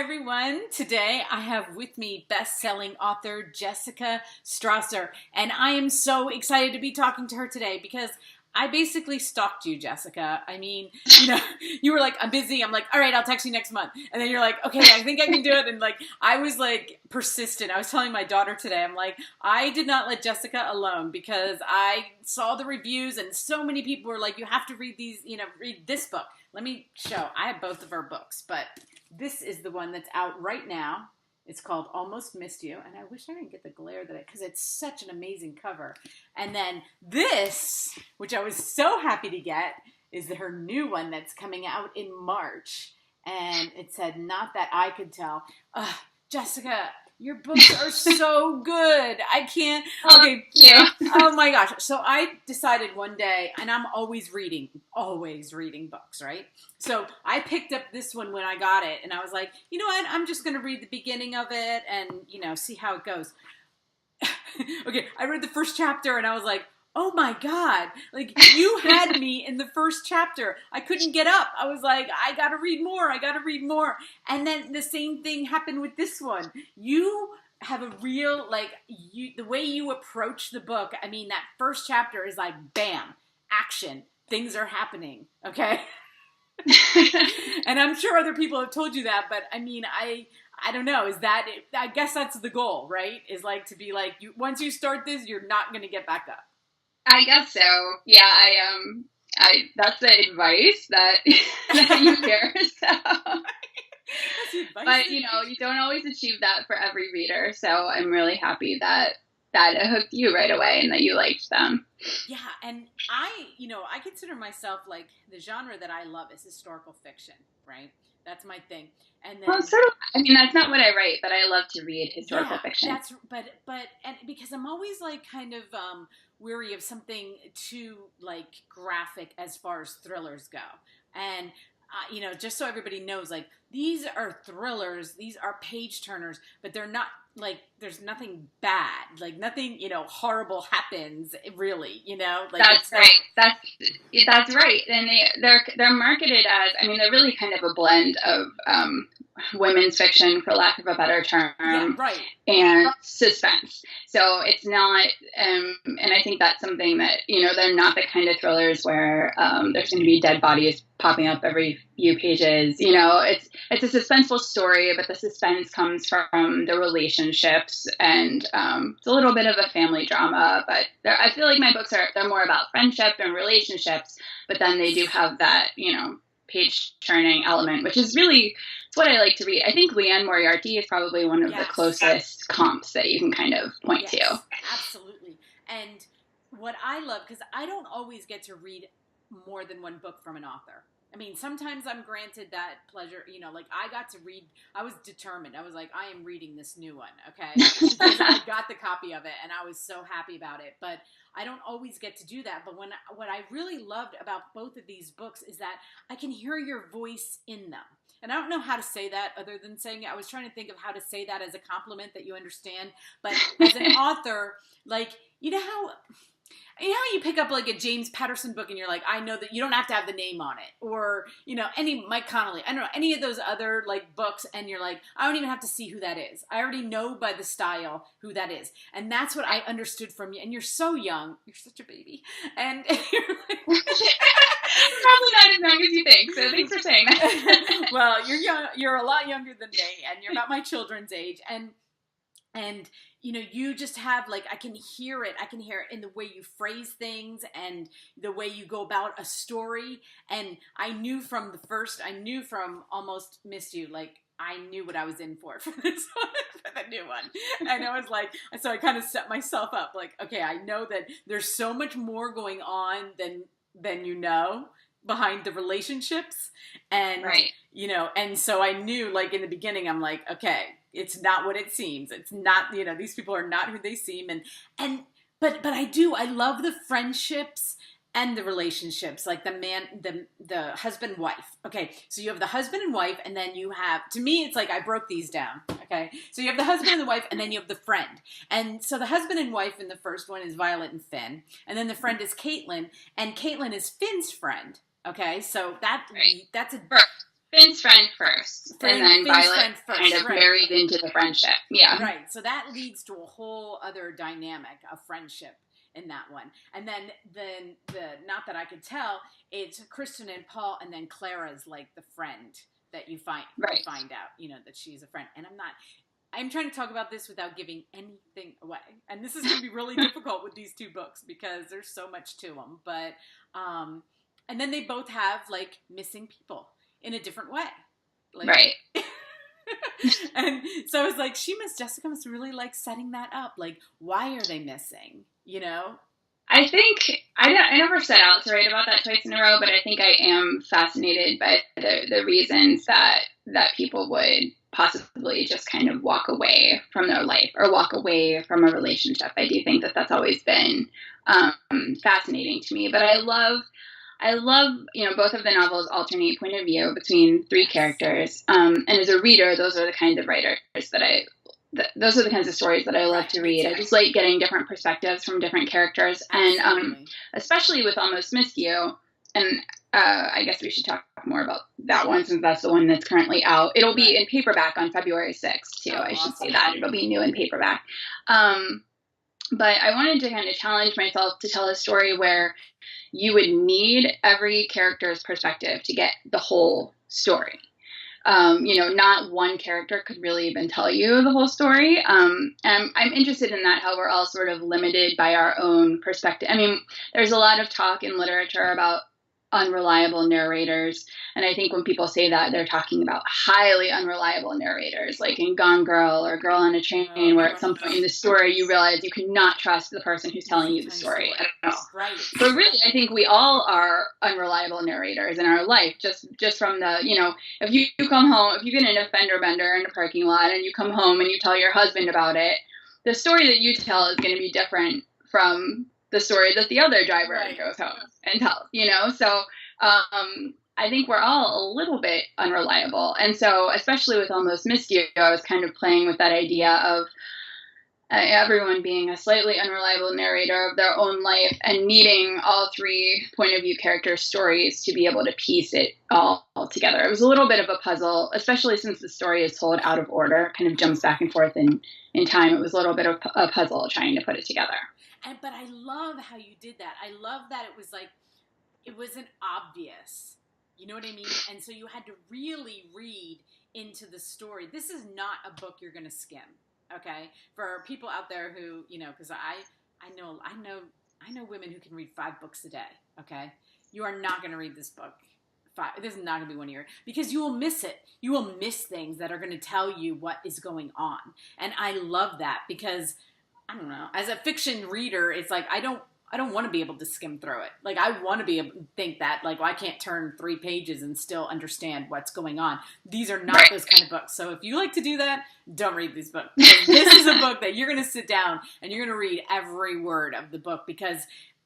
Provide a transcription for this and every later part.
everyone. Today I have with me best-selling author Jessica Strawser, and I am so excited to be talking to her today because I basically stalked you, Jessica. I mean, you were like, I'm busy. I'm like, all right, I'll text you next month. And then you're like, okay, I think I can do it. And like, I was like persistent. I was telling my daughter today, I'm like, I did not let Jessica alone because I saw the reviews and so many people were like, you have to read these, read this book. Let me show. I have both of her books, but this is the one that's out right now. It's called Almost Missed You, and I wish I didn't get the glare because it's such an amazing cover. And then this, which I was so happy to get, is her new one that's coming out in March. And it said, Not That I Could Tell. Jessica, your books are so good. I can't. Okay. Yeah. Oh my gosh. So I decided one day, and I'm always reading books, right? So I picked up this one when I got it, and I was like, you know what? I'm just going to read the beginning of it and, see how it goes. Okay. I read the first chapter, and I was like, oh my God, like you had me in the first chapter. I couldn't get up. I was like, I got to read more. And then the same thing happened with this one. You have a real, the way you approach the book. I mean, that first chapter is like, bam, action, things are happening. Okay. And I'm sure other people have told you that, but I mean, I don't know. Is that, I guess that's the goal, right? Is like to be like, once you start this, you're not going to get back up. I guess so. Yeah, I that's the advice that you hear. So. But you don't always achieve that for every reader. So I'm really happy that it hooked you right away and that you liked them. Yeah, and I consider myself like the genre that I love is historical fiction, right? That's my thing. And then, that's not what I write, but I love to read historical fiction. But because I'm always like kind of weary of something too like graphic as far as thrillers go. And just so everybody knows, like these are thrillers, these are page turners, but they're not like there's nothing bad, like nothing horrible happens really. Like that's right. That's right. And they're marketed as they're really kind of a blend of women's fiction, for lack of a better term, and suspense. So it's not, and I think that's something that they're not the kind of thrillers where there's going to be dead bodies popping up every few pages. It's a suspenseful story, but the suspense comes from the relationships, and it's a little bit of a family drama. But I feel like my books they're more about friendship and relationships, but then they do have that page turning element, which is really it's what I like to read. I think Leanne Moriarty is probably one of the closest comps that you can kind of point to. Absolutely. And what I love, because I don't always get to read more than one book from an author. I mean, sometimes I'm granted that pleasure, like I got to read, I was determined. I was like, I am reading this new one, okay? Because I got the copy of it and I was so happy about it. But I don't always get to do that. But what I really loved about both of these books is that I can hear your voice in them. And I don't know how to say that other than saying it. I was trying to think of how to say that as a compliment that you understand. But as an author, like, how you pick up like a James Patterson book and you're like, I know that you don't have to have the name on it, or any Mike Connolly, I don't know, any of those other like books, and you're like, I don't even have to see who that is. I already know by the style who that is, and that's what I understood from you. And you're so young, you're such a baby, and you're like, probably not as young as you think. So thanks for saying that. Well, you're young. You're a lot younger than me, and you're about my children's age, and you just have like, I can hear it in the way you phrase things and the way you go about a story. And I knew from Almost Missed You, like I knew what I was in for this one, for the new one. And I was like, so I kind of set myself up like, okay, I know that there's so much more going on than behind the relationships. And, and so I knew like in the beginning, I'm like, okay, it's not what it seems. It's not, these people are not who they seem. But I love the friendships and the relationships, like the husband, wife. Okay. So you have the husband and wife, and then you have, to me, it's like, I broke these down. Okay. So you have the husband and the wife, and then you have the friend. And so the husband and wife in the first one is Violet and Finn. And then the friend is Caitlin, and Caitlin is Finn's friend. Okay. So that's a Finn's friend first, and then Violet kind of married into the friendship. Yeah. Right. So that leads to a whole other dynamic of friendship in that one. And then the not that I could tell, it's Kristen and Paul, and then Clara's like the friend that you find out, you know, that she's a friend. And I'm trying to talk about this without giving anything away. And this is going to be really difficult with these two books because there's so much to them. But, and then they both have like missing people in a different way. Like, right. And so it's like, Jessica must really like setting that up. Like, why are they missing? You know? I think, I never set out to write about that twice in a row, but I think I am fascinated by the reasons that people would possibly just kind of walk away from their life or walk away from a relationship. I do think that that's always been fascinating to me. But I love, you know, both of the novels alternate point of view between three characters. And as a reader, those are the kinds of writers those are the kinds of stories that I love to read. I just like getting different perspectives from different characters. And especially with Almost Missed You, and I guess we should talk more about that one since that's the one that's currently out. It'll be in paperback on February 6th, too. I should say that. It'll be new in paperback. But I wanted to kind of challenge myself to tell a story where you would need every character's perspective to get the whole story. You know, not one character could really even tell you the whole story. And I'm interested in that, how we're all sort of limited by our own perspective. I mean, there's a lot of talk in literature about unreliable narrators. And I think when people say that, they're talking about highly unreliable narrators, like in Gone Girl or Girl on a Train, where at some point in the story you realize you cannot trust the person who's telling you the story at all. Right. But really, I think we all are unreliable narrators in our life, just from the, you know, if you come home, if you get in a fender bender in a parking lot and you come home and you tell your husband about it, the story that you tell is going to be different from the story that the other driver goes home and tells, you know? So I think we're all a little bit unreliable. And so, especially with Almost Missed You, I was kind of playing with that idea of everyone being a slightly unreliable narrator of their own life and needing all three point of view character stories to be able to piece it all together. It was a little bit of a puzzle, especially since the story is told out of order, kind of jumps back and forth in time. It was a little bit of a puzzle trying to put it together. But I love how you did that. I love that it was like, it wasn't obvious. You know what I mean? And so you had to really read into the story. This is not a book you're going to skim, okay? For people out there who, you know, because I know women who can read 5 books a day, okay? You are not going to read this book. This is not going to be one of your, because you will miss it. You will miss things that are going to tell you what is going on. And I love that because, I don't know, as a fiction reader, it's like, I don't want to be able to skim through it. Like, I want to be able to think that, like, well, I can't turn 3 pages and still understand what's going on. These are not those kind of books. So if you like to do that, don't read these books. This is a book that you're going to sit down and you're going to read every word of the book because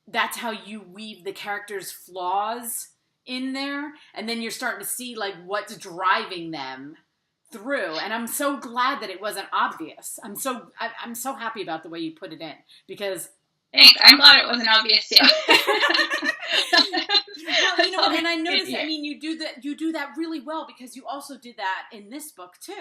that's how you weave the characters' flaws in there. And then you're starting to see, like, what's driving them through. And I'm so glad that it wasn't obvious. I'm so happy about the way you put it in because... Thanks. I'm glad it wasn't obvious too. Well, you know, and I noticed. I mean, you do that really well because you also did that in this book too.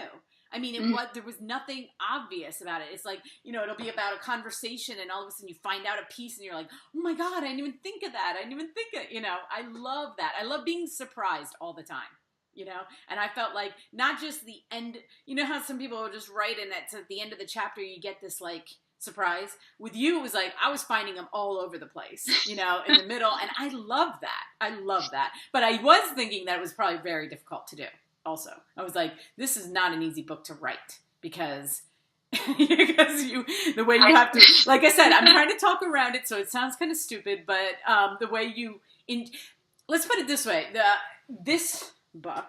I mean, there was nothing obvious about it. It's like, you know, it'll be about a conversation, and all of a sudden you find out a piece, and you're like, oh my god, I didn't even think of that. I didn't even think of, you know. I love that. I love being surprised all the time. You know, and I felt like not just the end. You know how some people will just write in that at the end of the chapter you get this like surprise. With you, it was like I was finding them all over the place, you know, in the middle, and I love that. But I was thinking that it was probably very difficult to do. Also, I was like, this is not an easy book to write because the way you have to, like I said, I'm trying to talk around it, so it sounds kind of stupid, but the way let's put it this way, this book.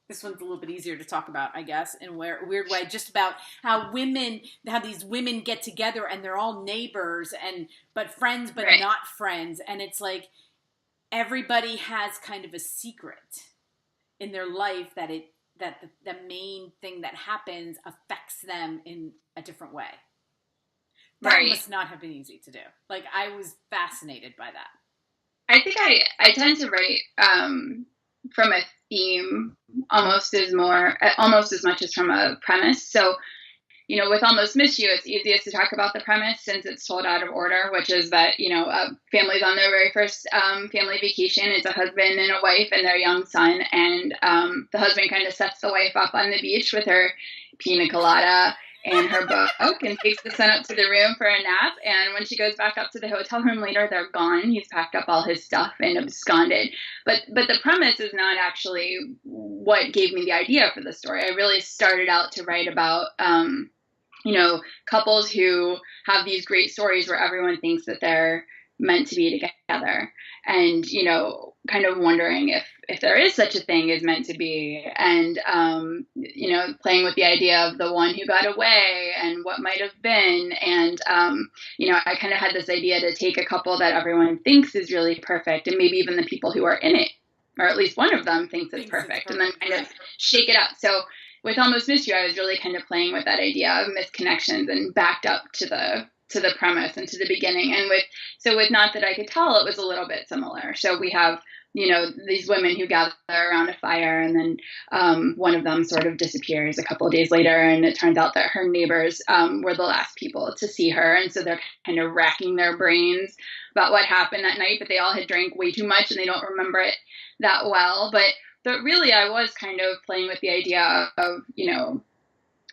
This one's a little bit easier to talk about, I guess, in a weird way, just about how these women get together and they're all neighbors but friends, but not friends. And it's like everybody has kind of a secret in their life that the main thing that happens affects them in a different way. That must not have been easy to do. Like, I was fascinated by that. I think I tend to write from a theme almost as much as from a premise. So, with Almost Missed You, it's easiest to talk about the premise since it's told out of order, which is that, a family's on their very first family vacation. It's a husband and a wife and their young son. And the husband kind of sets the wife up on the beach with her pina colada and her book and takes the son up to the room for a nap. And when she goes back up to the hotel room later, they're gone. He's packed up all his stuff and absconded. But the premise is not actually what gave me the idea for the story. I really started out to write about couples who have these great stories where everyone thinks that they're meant to be together, and, kind of wondering if there is such a thing as meant to be, and, playing with the idea of the one who got away and what might have been. And, I kind of had this idea to take a couple that everyone thinks is really perfect, and maybe even the people who are in it, or at least one of them thinks it's perfect, and then kind of shake it up. So with Almost Missed You, I was really kind of playing with that idea of misconnections and backed up to the premise and to the beginning. And with Not That I Could Tell, it was a little bit similar. So we have, these women who gather around a fire, and then one of them sort of disappears a couple of days later, and it turns out that her neighbors were the last people to see her. And so they're kind of racking their brains about what happened that night, but they all had drank way too much and they don't remember it that well. But really, I was kind of playing with the idea of,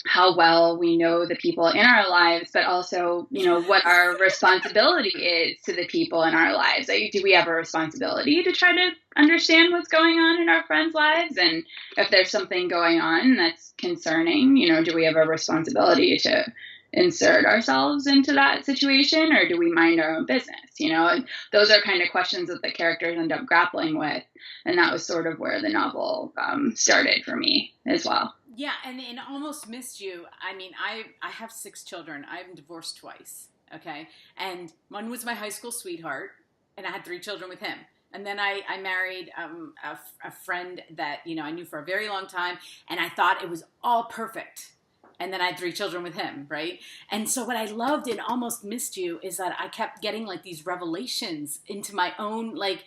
how well we know the people in our lives, but also, what our responsibility is to the people in our lives. Like, do we have a responsibility to try to understand what's going on in our friends' lives? And if there's something going on that's concerning, do we have a responsibility to insert ourselves into that situation, or do we mind our own business? And those are kind of questions that the characters end up grappling with. And that was sort of where the novel started for me as well. Yeah, and in Almost Missed You, I mean, I have 6 children. I'm divorced twice, okay? And one was my high school sweetheart, and I had 3 children with him. And then I married a friend that, I knew for a very long time, and I thought it was all perfect. And then I had 3 children with him, right? And so what I loved in Almost Missed You is that I kept getting, like, these revelations into my own, like,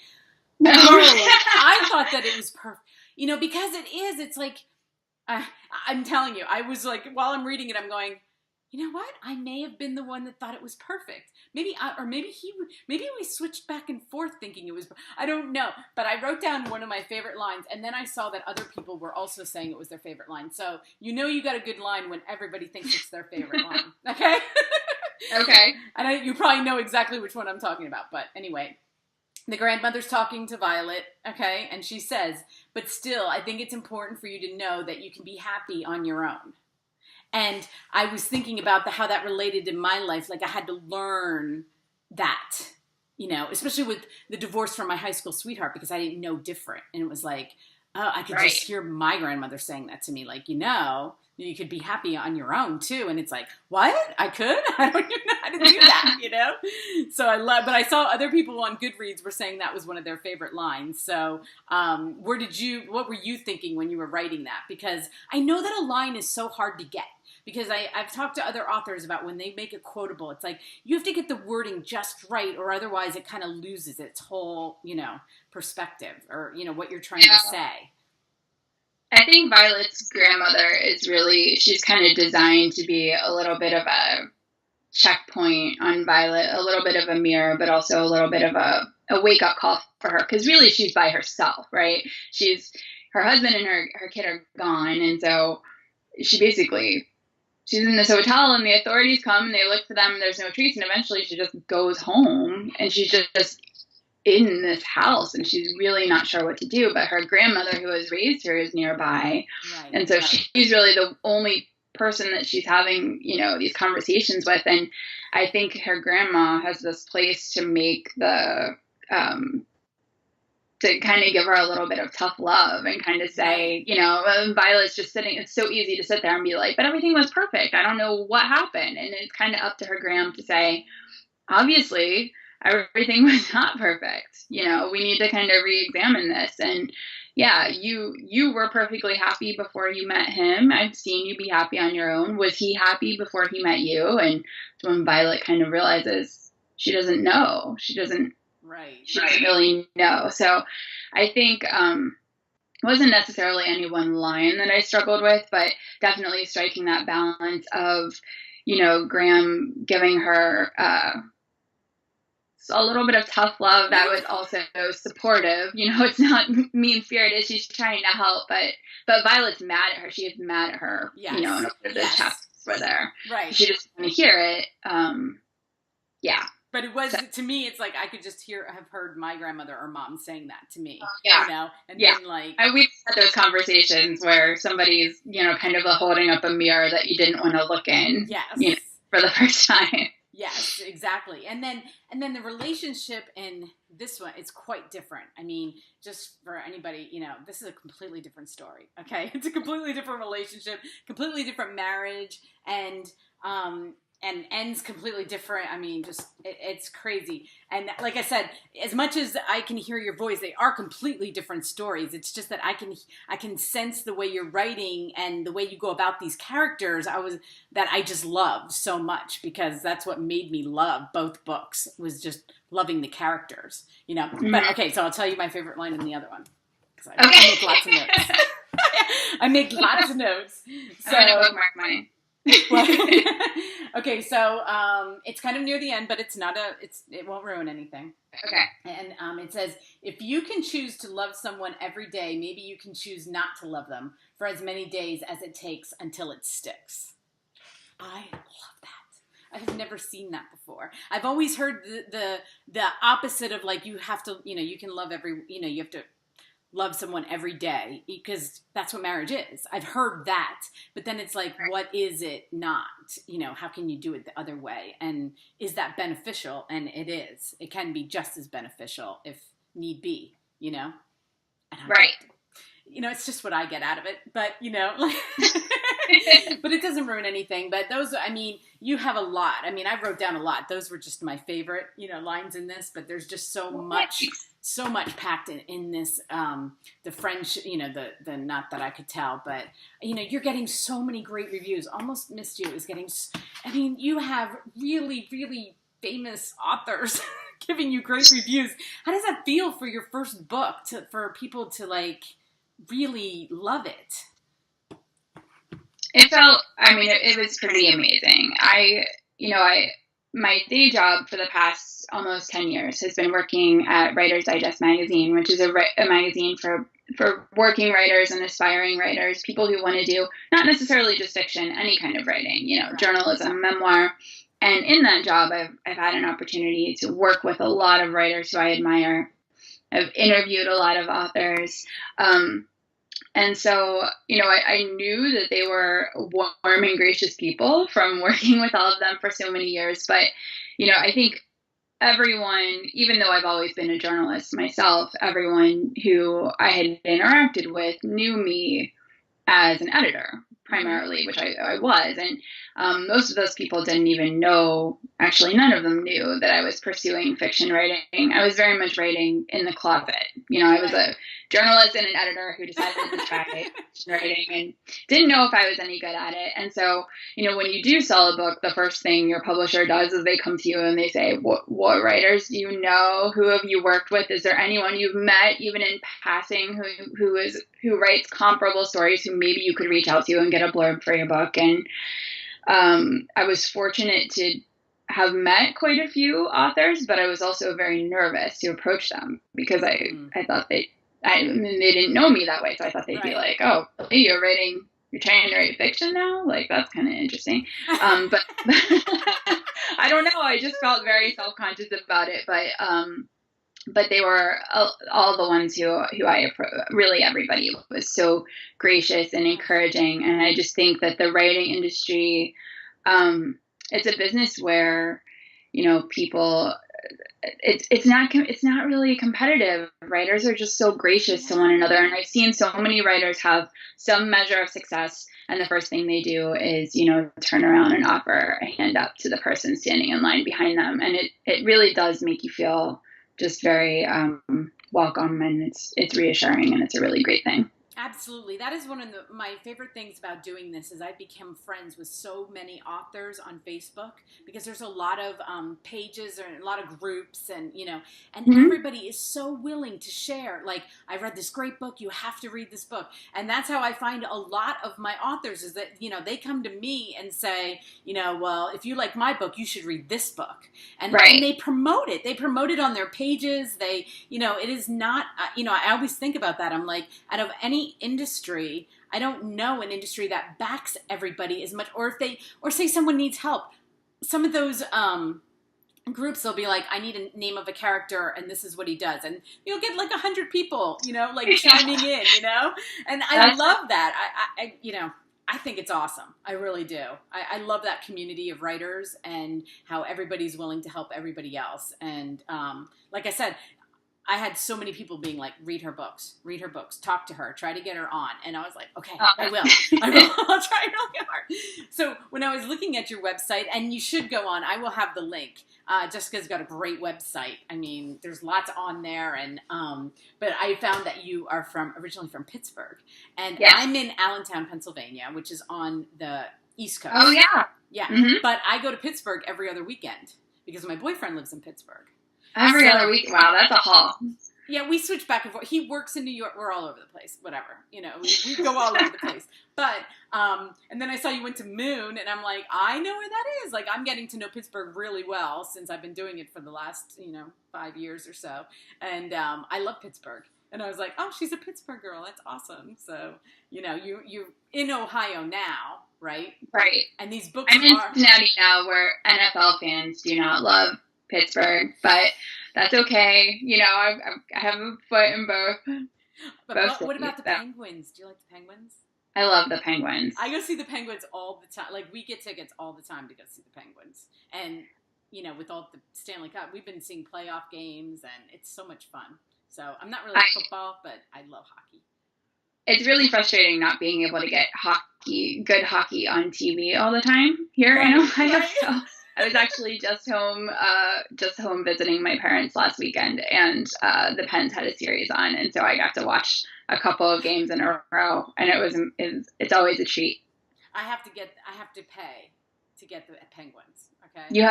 I thought that it was perfect. Because it's like, I'm telling you, I was like, while I'm reading it, I'm going, you know what? I may have been the one that thought it was perfect. Maybe we switched back and forth thinking it was, I don't know. But I wrote down one of my favorite lines, and then I saw that other people were also saying it was their favorite line. So, you got a good line when everybody thinks it's their favorite line. Okay? Okay. And you probably know exactly which one I'm talking about. But anyway, the grandmother's talking to Violet, okay? And she says, but still, I think it's important for you to know that you can be happy on your own. And I was thinking about how that related in my life. Like, I had to learn that, especially with the divorce from my high school sweetheart, because I didn't know different. And it was like, oh, I could just hear my grandmother saying that to me. Like, you could be happy on your own too. And it's like, what? I could? I don't even know how to do that, So but I saw other people on Goodreads were saying that was one of their favorite lines. So what were you thinking when you were writing that? Because I know that a line is so hard to get. Because I've talked to other authors about when they make it quotable, it's like you have to get the wording just right, or otherwise it kind of loses its whole, perspective, or, what you're trying to say. I think Violet's grandmother she's kind of designed to be a little bit of a checkpoint on Violet, a little bit of a mirror, but also a little bit of a wake-up call for her. Because really she's by herself, right? Her husband and her kid are gone, and so she's in this hotel, and the authorities come and they look for them, and there's no trace, and eventually she just goes home, and she's just in this house, and she's really not sure what to do. But her grandmother, who has raised her, is nearby, and so she's really the only person that she's having, these conversations with. And I think her grandma has this place to make to kind of give her a little bit of tough love and kind of say, Violet's just sitting. It's so easy to sit there and be like, but everything was perfect. I don't know what happened. And it's kind of up to her gram to say, obviously, everything was not perfect. We need to kind of re-examine this. And yeah, you were perfectly happy before you met him. I've seen you be happy on your own. Was he happy before he met you? And when Violet kind of realizes she doesn't know, she doesn't really know. So I think wasn't necessarily any one line that I struggled with, but definitely striking that balance of, Graham giving her a little bit of tough love that was also supportive. It's not mean-spirited. She's trying to help, but Violet's mad at her. She is mad at her, yes. In order the chapters were there. Right. She just didn't hear it. Yeah. But it was, to me, it's like I could just have heard my grandmother or mom saying that to me. Yeah. And then like... we've had those conversations where somebody's, kind of holding up a mirror that you didn't want to look in. Yes. For the first time. Yes, exactly. And then the relationship in this one, it's quite different. I mean, just for anybody, this is a completely different story. Okay. It's a completely different relationship, completely different marriage, and ends completely different. I mean, just it's crazy. And like I said, as much as I can hear your voice, they are completely different stories. It's just that I can sense the way you're writing and the way you go about these characters. I just love so much, because that's what made me love both books, was just loving the characters. Mm-hmm. But okay, so I'll tell you my favorite line in the other one, because I make lots of notes. I make lots of notes. So I'm gonna bookmark mine. Okay, so it's kind of near the end, but it won't ruin anything. Okay. And it says, if you can choose to love someone every day, maybe you can choose not to love them for as many days as it takes until it sticks. I love that. I have never seen that before. I've always heard the opposite of, like, you have to, you can love you have to love someone every day, because that's what marriage is. I've heard that, but then it's like, what is it not? How can you do it the other way? And is that beneficial? And it is. It can be just as beneficial if need be, And right. It's just what I get out of it, but, but it doesn't ruin anything. But those, I mean, you have a lot. I mean, I wrote down a lot. Those were just my favorite, lines in this, but there's just so much packed in this, the French, the not that I could tell, but, you're getting so many great reviews. Almost Missed You is getting, you have really, really famous authors giving you great reviews. How does that feel for your first book, for people to, like, really love it? It felt, it was pretty amazing. My day job for the past almost 10 years has been working at Writer's Digest magazine, which is a magazine for working writers and aspiring writers, people who want to do not necessarily just fiction, any kind of writing, journalism, memoir. And in that job, I've had an opportunity to work with a lot of writers who I admire. I've interviewed a lot of authors. And so, I knew that they were warm and gracious people from working with all of them for so many years. But, I think everyone, even though I've always been a journalist myself, everyone who I had interacted with knew me as an editor, primarily, which I was. And most of those people didn't even know, actually none of them knew that I was pursuing fiction writing. I was very much writing in the closet. I was a journalist and an editor who decided to try fiction writing and didn't know if I was any good at it. And so, when you do sell a book, the first thing your publisher does is they come to you and they say, what writers do you know? Who have you worked with? Is there anyone you've met, even in passing, who writes comparable stories, who maybe you could reach out to and get a blurb for your book? And I was fortunate to have met quite a few authors, but I was also very nervous to approach them, because I thought they didn't know me that way. So I thought they'd be like, oh, you're trying to write fiction now? Like, that's kind of interesting. But I don't know. I just felt very self-conscious about it. But they were all the ones who I really everybody was so gracious and encouraging. And I just think that the writing industry, it's a business where, people, it's not really competitive. Writers are just so gracious to one another. And I've seen so many writers have some measure of success, and the first thing they do is, turn around and offer a hand up to the person standing in line behind them. And it really does make you feel just very welcome, and it's reassuring, and it's a really great thing. Absolutely. That is one of my favorite things about doing this is I've become friends with so many authors on Facebook because there's a lot of pages and a lot of groups and Mm-hmm. everybody is so willing to share. Like, I read this great book. You have to read this book. And that's how I find a lot of my authors is that, they come to me and say, well, if you like my book, you should read this book. And they promote it. They promote it on their pages. It is not, I always think about that. I'm like, out of any industry, I don't know an industry that backs everybody as much, or say someone needs help. Some of those groups, they'll be like, I need a name of a character and this is what he does, and you'll get like 100 people chiming in, and I love that. I think it's awesome. I really do. I love that community of writers and how everybody's willing to help everybody else. And like I said, I had so many people being like, read her books, talk to her, try to get her on. And I was like, okay, I will. I'll try really hard. So when I was looking at your website, and you should go on, I will have the link. Jessica's got a great website. I mean, there's lots on there. And but I found that you are originally from Pittsburgh. And yes. I'm in Allentown, Pennsylvania, which is on the East Coast. Oh, yeah. Yeah. Mm-hmm. But I go to Pittsburgh every other weekend because my boyfriend lives in Pittsburgh. Every other week. Wow, that's a haul. Yeah, we switch back and forth. He works in New York. We're all over the place. Whatever. We go all over the place. But, and then I saw you went to Moon, and I'm like, I know where that is. Like, I'm getting to know Pittsburgh really well since I've been doing it for the last, 5 years or so. And I love Pittsburgh. And I was like, oh, she's a Pittsburgh girl. That's awesome. So, you're in Ohio now, right? Right. And these books I'm in Cincinnati now where NFL fans do not love Pittsburgh, but that's okay. I have a foot in both. But what about the Penguins? Do you like the Penguins? I love the Penguins. I go see the Penguins all the time. Like, we get tickets all the time to go see the Penguins. And, with all the Stanley Cup, we've been seeing playoff games, and it's so much fun. So I'm not really football, but I love hockey. It's really frustrating not being able to get good hockey on TV all the time here in Ohio. Right. So I was actually just home visiting my parents last weekend, and the Pens had a series on, and so I got to watch a couple of games in a row, and it's always a treat. I have to pay to get the Penguins. Okay. You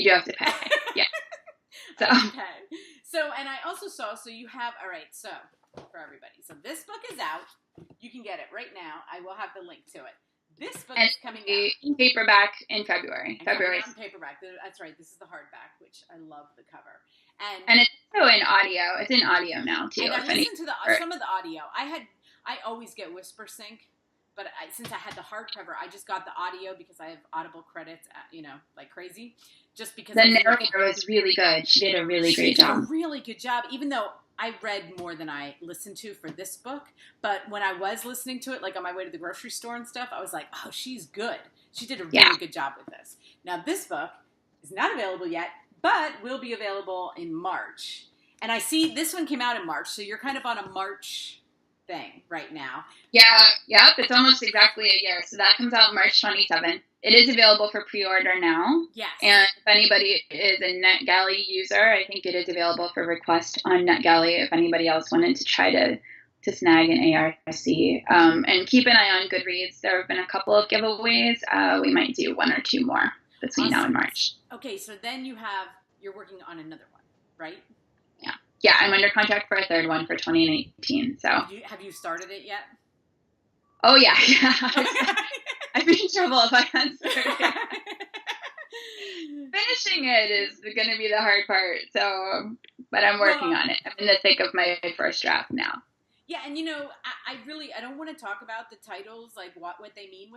do have to pay. Yeah. So. Okay. So, and I also saw. So you have. All right. So for everybody, so this book is out. You can get it right now. I will have the link to it. This book is coming out in paperback in February. February. On paperback. That's right. This is the hardback, which I love the cover. And it's also in audio. It's in audio now too. And I listened to some of the audio. I always get Whisper Sync, but since I had the hardcover, I just got the audio because I have Audible credits, like crazy. Just because the narrator was really good. She did a really great job. She did a really good job, even though I read more than I listened to for this book. But when I was listening to it, like on my way to the grocery store and stuff, I was like, oh, she's good. She did a really good job with this. Now, this book is not available yet, but will be available in March. And I see this one came out in March, so you're kind of on a March thing right now. Yeah, it's almost exactly a year. So that comes out March 27th. It is available for pre-order now. Yes. And if anybody is a NetGalley user, I think it is available for request on NetGalley if anybody else wanted to try to snag an ARC. And keep an eye on Goodreads. There have been a couple of giveaways. We might do one or two more between now and March. Okay, so then you're working on another one, right? Yeah, I'm under contract for a third one for 2018. So have you started it yet? Oh yeah. I'd be in trouble if I hadn't started it. Finishing it is going to be the hard part. So, but I'm working on it. I'm in the thick of my first draft now. Yeah, and I don't want to talk about the titles, like what they mean,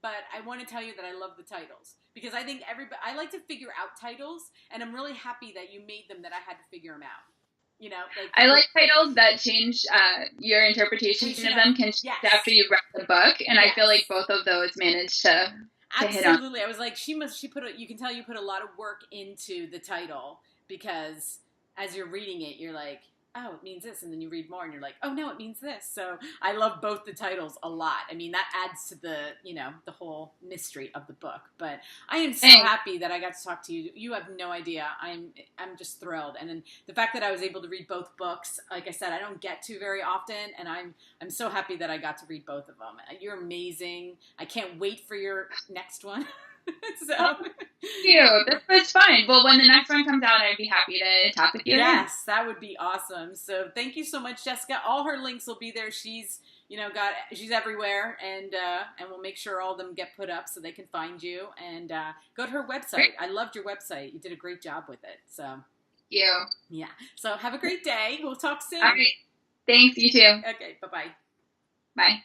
but I want to tell you that I love the titles because I think I like to figure out titles, and I'm really happy that you made them that I had to figure them out. I like titles that change your interpretation of them can change after you read the book, and I feel like both of those managed to hit on. Absolutely. I was like, you can tell you put a lot of work into the title because as you're reading it, you're like, oh, it means this. And then you read more and you're like, oh, no, it means this. So I love both the titles a lot. I mean, that adds to the, the whole mystery of the book. But I am so happy that I got to talk to you. You have no idea. I'm just thrilled. And then the fact that I was able to read both books, like I said, I don't get to very often. And I'm so happy that I got to read both of them. You're amazing. I can't wait for your next one. So. Thank you. That's fine. Well, when the next one comes out, I'd be happy to talk with you. Yes, that would be awesome. So thank you so much, Jessica. All her links will be there. She's she's everywhere, and we'll make sure all of them get put up so they can find you. And go to her website. Great. I loved your website. You did a great job with it. So thank you. Yeah. So have a great day. We'll talk soon. All right. Thanks. You too. Okay. Bye-bye. Bye.